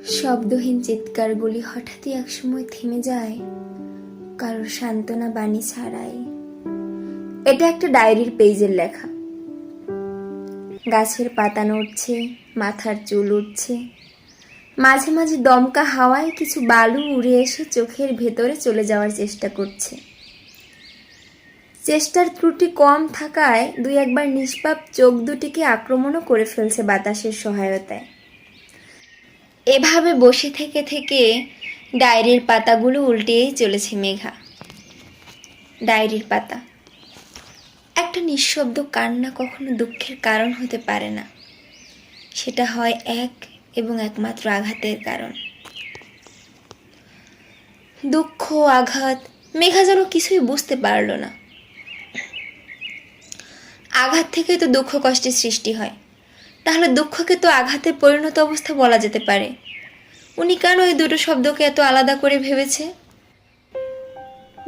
শব্দহীন চিৎকারগুলি হঠাৎই একসময় থেমে যায়, কারোর সান্ত্বনা বাণী ছাড়াই। এটা একটা ডায়েরির পেজের লেখা। গাছের পাতা নড়ছে, মাথার চুল উঠছে, মাঝে মাঝে দমকা হাওয়ায় কিছু বালু উড়ে এসে চোখের ভেতরে চলে যাওয়ার চেষ্টা করছে। চেষ্টার ত্রুটি কম থাকায় দুই একবার নিষ্পাপ চোখ দুটিকে আক্রমণও করে ফেলছে বাতাসের সহায়তায়। এভাবে বসে থেকে থেকে ডায়েরির পাতাগুলো উল্টেই চলেছে মেঘা। ডায়েরির পাতা। একটা নিঃশব্দ কান্না কখনো দুঃখের কারণ হতে পারে না, সেটা হয় এক এবং একমাত্র আঘাতের কারণ। দুঃখ, আঘাত, মেঘা যেন কিছুই বুঝতে পারল না। আঘাত থেকে তো দুঃখ কষ্টের সৃষ্টি হয়, তাহলে দুঃখকে তো আঘাতের পরিণত অবস্থা বলা যেতে পারে। উনি কেন এই দুটো শব্দকে এত আলাদা করে ভেবেছে?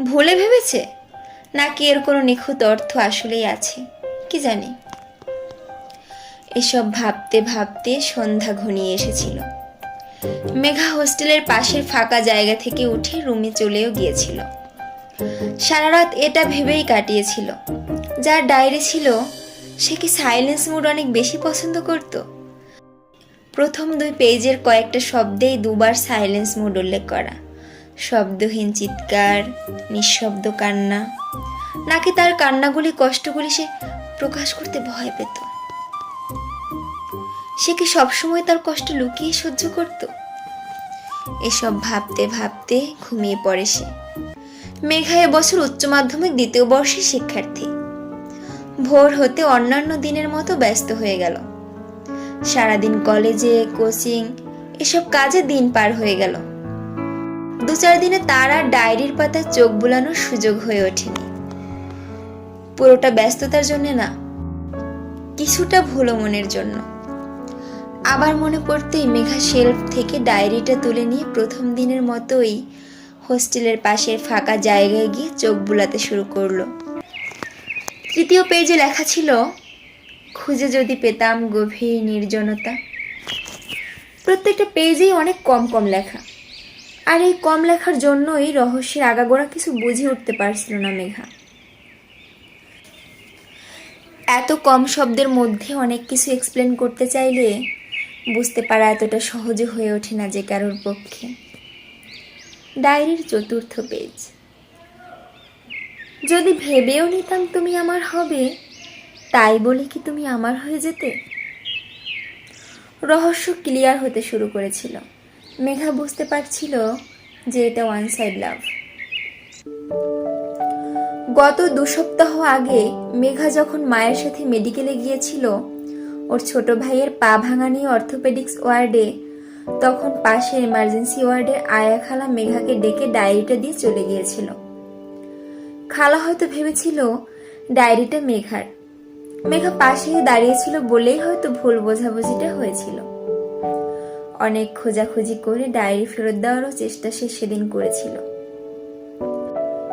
ভুলে ভেবেছে, নাকি এর কোনো নিখুঁত অর্থ আসলেই আছে, কি জানি। এসব ভাবতে ভাবতে সন্ধ্যা ঘনিয়ে এসেছিল। মেঘা হোস্টেলের পাশের ফাঁকা জায়গা থেকে উঠে রুমে চলেও গিয়েছিল। সারা রাত এটা ভেবেই কাটিয়েছিল, যার ডায়েরি ছিল সে কি সাইলেন্স মোড অনেক বেশি পছন্দ করত। প্রথম 2 পেজের কয়েকটা শব্দেই দুবার সাইলেন্স মোড উল্লেখ করা। শব্দহীন চিৎকার, নিঃশব্দ কান্না, নাকি তার কান্নাগুলি, কষ্টগুলি সে প্রকাশ করতে ভয় পেত? সে কি সবসময় তার কষ্ট লুকিয়ে সহ্য করত? এসব ভাবতে ভাবতে ঘুমিয়ে পড়ে সে। মেঘা এবছর উচ্চ মাধ্যমিক 2য় বর্ষের শিক্ষার্থী। ভোর হতে অন্যান্য দিনের মতো ব্যস্ত হয়ে গেল। সারাদিন কলেজে, কোচিং, এসব কাজে দিন পার হয়ে গেল। 2-4 দিনে তার আর ডায়েরির পাতায় চোখ বুলানোর সুযোগ হয়ে ওঠেনি। পুরোটা ব্যস্ততার জন্য না, কিছুটা ভুলো মনের জন্য। আবার মনে পড়তেই মেঘা শেলফ থেকে ডায়েরিটা তুলে নিয়ে প্রথম দিনের মতোই হোস্টেলের পাশের ফাঁকা জায়গায় গিয়ে চোখ বুলাতে শুরু করলো। 3য় পেজে লেখা ছিল, খুঁজে যদি পেতাম গভীর নির্জনতা। প্রত্যেকটা পেজেই অনেক কম কম লেখা, আর এই কম লেখার জন্যই রহস্যের আগাগোড়া কিছু বুঝে উঠতে পারছিল না মেঘা। এত কম শব্দের মধ্যে অনেক কিছু এক্সপ্লেন করতে চাইলে বুঝতে পারা এতটা সহজে হয়ে ওঠে না যে কারোর পক্ষে। ডায়েরির 4র্থ পেজ। যদি ভেবেও নিতাম তুমি আমার হবে, তাই বলে কি তুমি আমার হয়ে যেতে? রহস্য ক্লিয়ার হতে শুরু করেছিল। মেঘা বুঝতে পারছিল যে এটা ওয়ান সাইড লাভ। গত 2 সপ্তাহ আগে মেঘা যখন মায়ের সাথে মেডিকেলে গিয়েছিল ওর ছোট ভাইয়ের পা ভাঙা নিয়ে অর্থোপেডিক্স ওয়ার্ডে, তখন পাশে এমার্জেন্সি ওয়ার্ডের আয়া খালা মেঘাকে ডেকে ডায়েরিটা দিয়ে চলে গিয়েছিল। খালা হয়তো ভেবেছিল ডায়েরিটা মেঘার। মেঘা পাশেই দাঁড়িয়েছিল বলেই হয়তো ভুল বোঝাবুঝিটা হয়েছিল। অনেক খোঁজাখুঁজি করে ডায়েরি ফেরত দেওয়ারও চেষ্টা সে সেদিন করেছিল,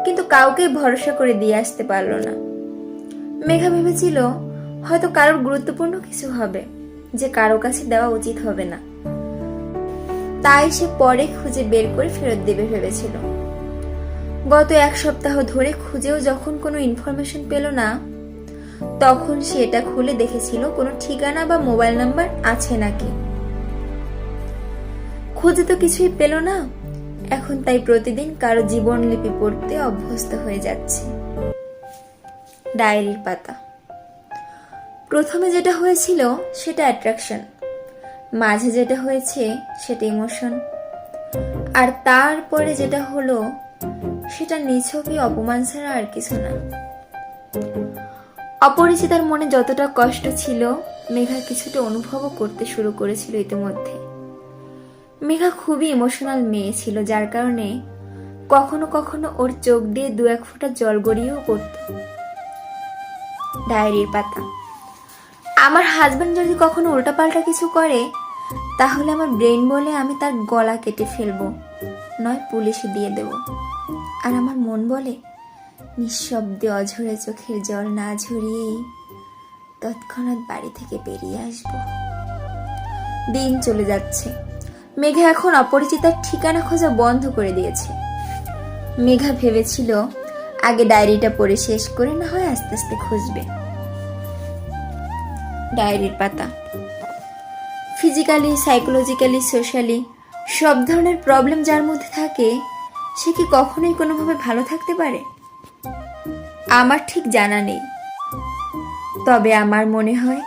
কিন্তু কাউকে ভরসা করে দিয়ে আসতে পারল না। মেঘা ভেবেছিল হয়তো কারোর গুরুত্বপূর্ণ কিছু হবে যে কারো কাছে দেওয়া উচিত হবে না, তাই সে পরে খুঁজে বের করে ফেরত দেবে ভেবেছিল। গত 1 সপ্তাহ ধরে খুঁজেও যখন কোনো ইনফরমেশন পেল না, তখন সে এটা খুলে দেখেছিল কোনো ঠিকানা বা মোবাইল নাম্বার আছে নাকি। খুঁজে তো কিছুই পেল না, এখন তাই প্রতিদিন কারো জীবনলিপি পড়তে অভ্যস্ত হয়ে যাচ্ছে। ডায়েরির পাতা। প্রথমে যেটা হয়েছিল সেটা অ্যাট্রাকশন, মাঝে যেটা হয়েছে সেটা ইমোশন, আর তারপরে যেটা হলো সেটা নিছকই অপমান ছাড়া আর কিছু না। অপরিচিতার মনে যতটা কষ্ট ছিল মেঘা কিছুটা অনুভবও করতে শুরু করেছিল ইতিমধ্যে। মেঘা খুবই ইমোশনাল মেয়ে ছিল, যার কারণে কখনো কখনো ওর চোখ দিয়ে 2-1 ফোঁটা জল গড়িয়েও পড়ত। ডায়েরির পাতা। আমার হাজবেন্ড যদি কখনো উল্টাপাল্টা কিছু করে, তাহলে আমার ব্রেন বলে আমি তার গলা কেটে ফেলবো, নয় পুলিশে দিয়ে দেব। আর আমার মন বলে নিঃশব্দে অঝরে চোখের জল না ঝরিয়েই তৎক্ষণাৎ বাড়ি থেকে বেরিয়ে আসব। দিন চলে যাচ্ছে, মেঘা এখন অপরিচিতার ঠিকানা খোঁজা বন্ধ করে দিয়েছে। মেঘা ভেবেছিল আগে ডায়েরিটা পড়ে শেষ করে না হয় আস্তে আস্তে খুঁজবে। ডায়েরির পাতা। ফিজিক্যালি, সাইকোলজিক্যালি, সোশ্যালি সব ধরনের প্রবলেম যার মধ্যে থাকে সে কি কখনোই কোনোভাবে ভালো থাকতে পারে? আমার ঠিক জানা নেই, তবে আমার মনে হয়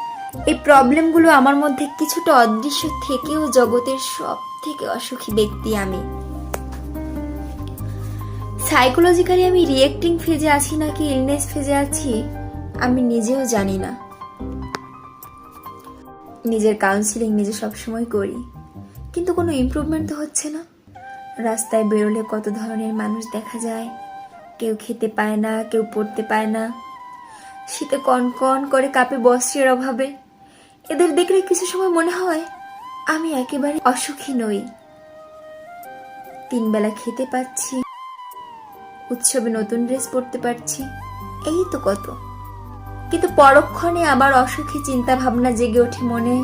এই প্রবলেমগুলো আমার মধ্যে কিছুটা অদৃশ্য থেকেও জগতের সব থেকে অসুখী ব্যক্তি আমি। সাইকোলজিক্যালি আমি রিয়েক্টিং ফেজে আছি নাকি ইলনেস ফেজে আছি আমি নিজেও জানি না। নিজের কাউন্সিলিং নিজে সবসময় করি, কিন্তু কোনো ইমপ্রুভমেন্ট তো হচ্ছে না। রাস্তায় বেরোলে কত ধরনের মানুষ দেখা যায়, কেউ খেতে পায় না, কেউ পড়তে পায় না, শীতে কনকন করে কাঁপে বস্ত্রের অভাবে। এদের দেখলে কিছু সময় মনে হয় আমি একেবারে অসুখী নই। 3 বেলা খেতে পাচ্ছি, উৎসবে নতুন ড্রেস পরতে পারছি, এই তো কত। কিন্তু পরক্ষণে আবার অসুখী চিন্তা ভাবনা জেগে ওঠে মনে,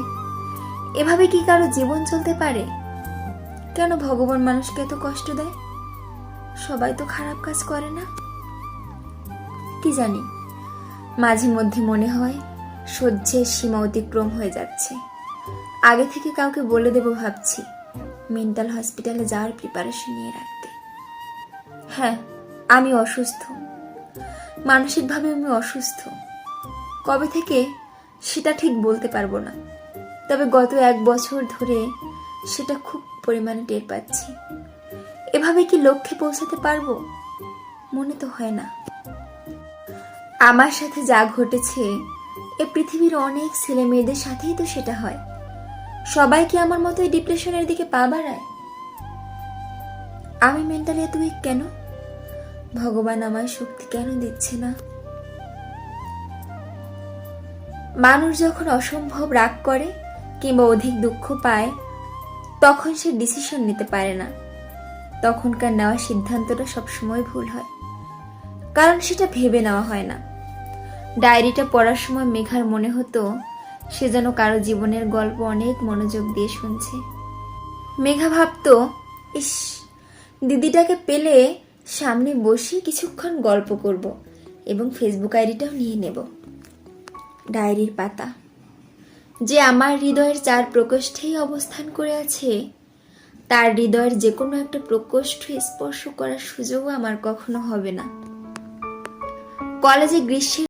এভাবে কি কারো জীবন চলতে পারে? কেন ভগবান মানুষকে এত কষ্ট দেয়? সবাই তো খারাপ কাজ করে না। কি জানি, মাঝে মধ্যে মনে হয় সহ্যের সীমা অতিক্রম হয়ে যাচ্ছে। আগে থেকে কাউকে বলে দেব ভাবছি, মেন্টাল হসপিটালে যাওয়ার প্রিপারেশন নিয়ে রাখতে। হ্যাঁ, আমি অসুস্থ, মানসিকভাবে আমি অসুস্থ। কবে থেকে সেটা ঠিক বলতে পারবো না, তবে গত 1 বছর ধরে সেটা খুব পরিমাণে টের পাচ্ছি। এভাবে কি লক্ষ্যে পৌঁছাতে পারবো? মনে তো হয় না। আমার সাথে যা ঘটেছে এ পৃথিবীর অনেক ছেলে মেয়েদের সাথেই তো সেটা হয়। সবাই কি আমার মতোই ডিপ্রেশনের দিকে পা বাড়ায়? আমি মেন্টালি এত উইক কেন? ভগবান আমায় শক্তি কেন দিচ্ছে না? মানুষ যখন অসম্ভব রাগ করে কিংবা অধিক দুঃখ পায় তখন সে ডিসিশন নিতে পারে না। তখনকার নেওয়া সিদ্ধান্তটা সবসময় ভুল হয়, কারণ সেটা ভেবে নেওয়া হয় না। ডায়েরিটা পড়ার সময় মেঘার মনে হতো সে যেন কারো জীবনের গল্প অনেক মনোযোগ দিয়ে শুনছে। মেঘা ভাবতো, ইস, দিদিটাকে পেলে সামনে বসে কিছুক্ষণ গল্প করব এবং ফেসবুক আইডিটাও নিয়ে নেব। ডায়েরির পাতা। যে আমার হৃদয়ের 4 প্রকোষ্ঠেই অবস্থান করে আছে তার হৃদয়ের যে কোনো একটা প্রকোষ্ঠ স্পর্শ করার সুযোগও আমার কখনো হবে না। কলেজে গ্রীষ্মের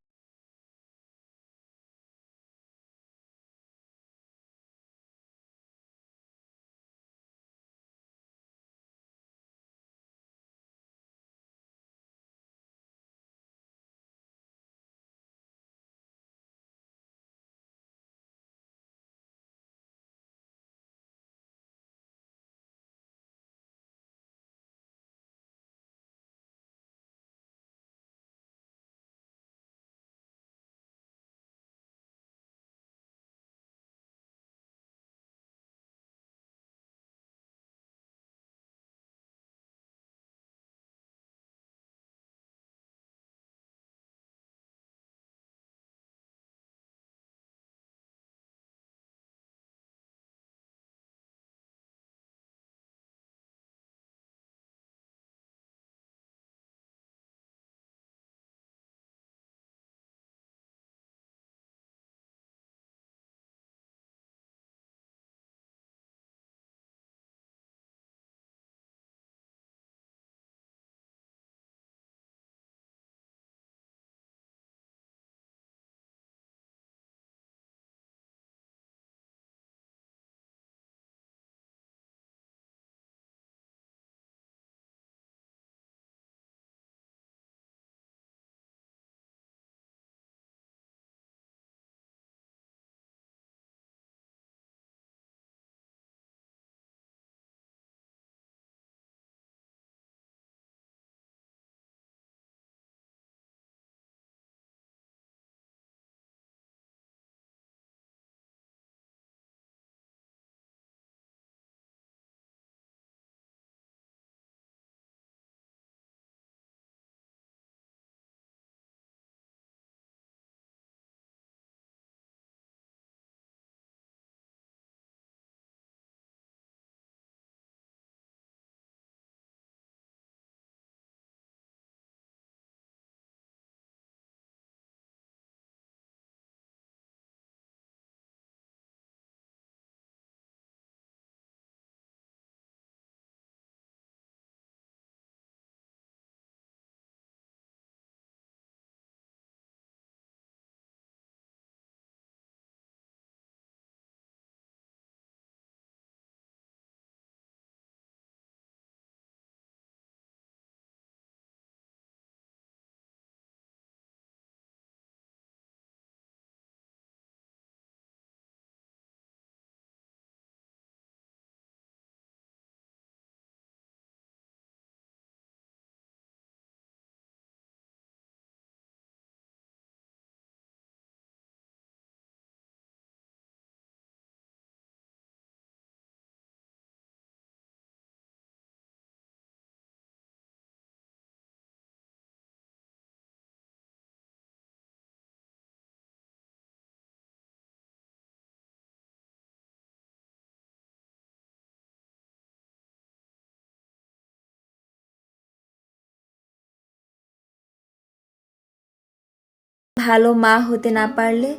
ভালো মা হতে না পারলে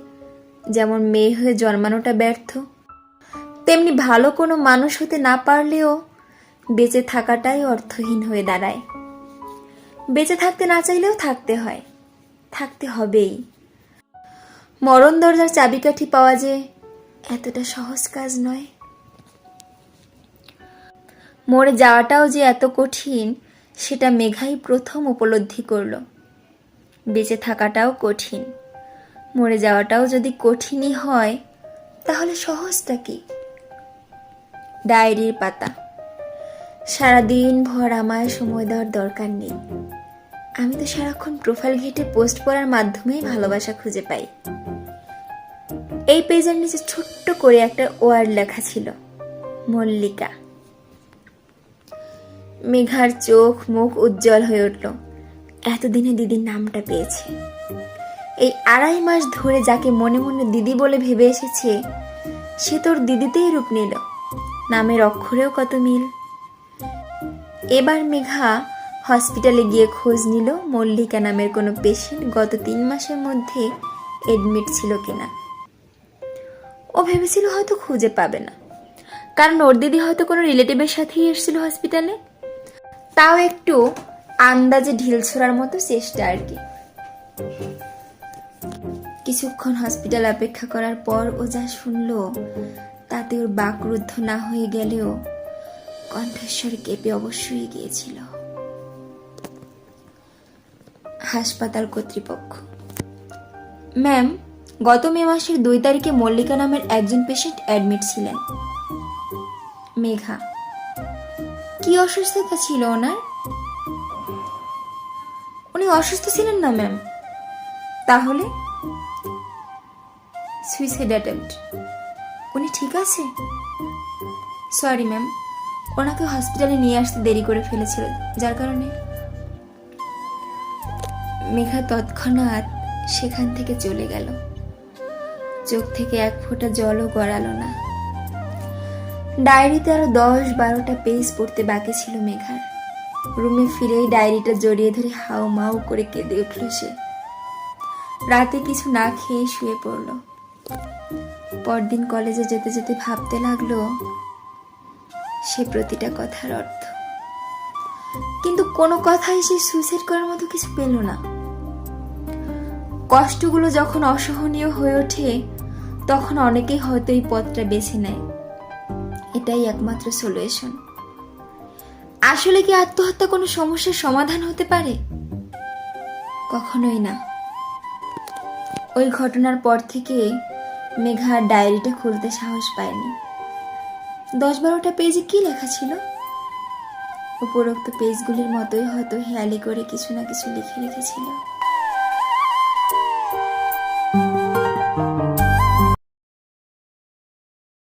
যেমন মেয়ে হয়ে জন্মানোটা ব্যর্থ, তেমনি ভালো কোনো মানুষ হতে না পারলেও বেঁচে থাকাটাই অর্থহীন হয়ে দাঁড়ায়। বেঁচে থাকতে না চাইলেও থাকতে হয়, থাকতে হবেই। মরণ দরজার চাবিকাঠি পাওয়া যে এতটা সহজ কাজ নয়। মরে যাওয়াটাও যে এত কঠিন সেটা মেঘাই প্রথম উপলব্ধি করল। বেঁচে থাকাটাও কঠিন, মরে যাওয়াটাও যদি কঠিনই হয় তাহলে সহজটা কি? ডায়েরির পাতা। সারাদিন ভর আমায় সময় দেওয়ার দরকার নেই। আমি তো সারাক্ষণ প্রোফাইল ঘেটে পোস্ট করার মাধ্যমেই ভালোবাসা খুঁজে পাই। এই পেজের নিচে ছোট্ট করে একটা ওয়ার্ড লেখা ছিল, মল্লিকা। মেঘার চোখ মুখ উজ্জ্বল হয়ে উঠল। এতদিনে দিদির নামটা পেয়েছে। এই 2.5 মাস ধরে যাকে মনে মনে দিদি বলে ভেবে এসেছে সে তোর দিদিতেই রূপ নিল। নামের অক্ষরেও কত মিল। এবার মেঘা হসপিটালে গিয়ে খোঁজ নিল মল্লিকা নামের কোনো পেশেন্ট গত 3 মাসের মধ্যে এডমিট ছিল কিনা। ও ভেবেছিল হয়তো খুঁজে পাবে না, কারণ ওর দিদি হয়তো কোনো রিলেটিভের সাথেই এসেছিল হসপিটালে। তাও একটু আন্দাজে ঢিল ছোড়ার মতো চেষ্টা আর কি। কিছুক্ষণ হসপিটাল অপেক্ষা করার পর ও যা শুনল তাতে ওর বাকরুদ্ধ না হয়ে গেলেও কণ্ঠস্বর কেঁপে অবশ্যই গিয়েছিল। হাসপাতাল কর্তৃপক্ষ। ম্যাম, গত মে মাসের 2 তারিখে মল্লিকা নামের একজন পেশেন্ট অ্যাডমিট ছিলেন। মেঘা, কি অসুস্থতা ছিল ওনার? উনি অসুস্থ ছিলেন না ম্যাম। তাহলে? Suicide attempt. উনি ঠিক আছে? সরি ম্যাম, ওনাকে হসপিটালে নিয়ে আসতে দেরি করে ফেলেছিল, যার কারণে। মেঘা তৎক্ষণাৎ সেখান থেকে চলে গেল। চোখ থেকে এক ফোঁটা জলও গড়ালো না। ডায়েরিতে আরো 10-12টা পেজ পড়তে বাকি ছিল মেঘার। রুমে ফিরেই ডায়েরিটা জড়িয়ে ধরে হাউ মাউ করে কেঁদে উঠল সে। রাতে কিছু না খেয়ে শুয়ে পড়ল। পরদিন কলেজে যেতে যেতে ভাবতে লাগলো সে প্রতিটা কথার অর্থ, কিন্তু কোনো কথাই সে সুইসাইড করার মতো কিছু পেল না। কষ্টগুলো যখন অসহনীয় হয়ে ওঠে তখন অনেকেই হয়তো এই পথটা বেছে নেয়। এটাই একমাত্র সলিউশন। আসলে কি আত্মহত্যা কোনো সমস্যার সমাধান হতে পারে? কখনোই না। ওই ঘটনার পর থেকে মেঘা ডায়েরিটা খুলতে সাহস পায়নি। 10-12টা পেজে কি লেখা ছিল? উপরোক্ত পেজগুলির মতোই হয়তো হেয়ালি করে কিছু না কিছু লিখে রেখেছিল।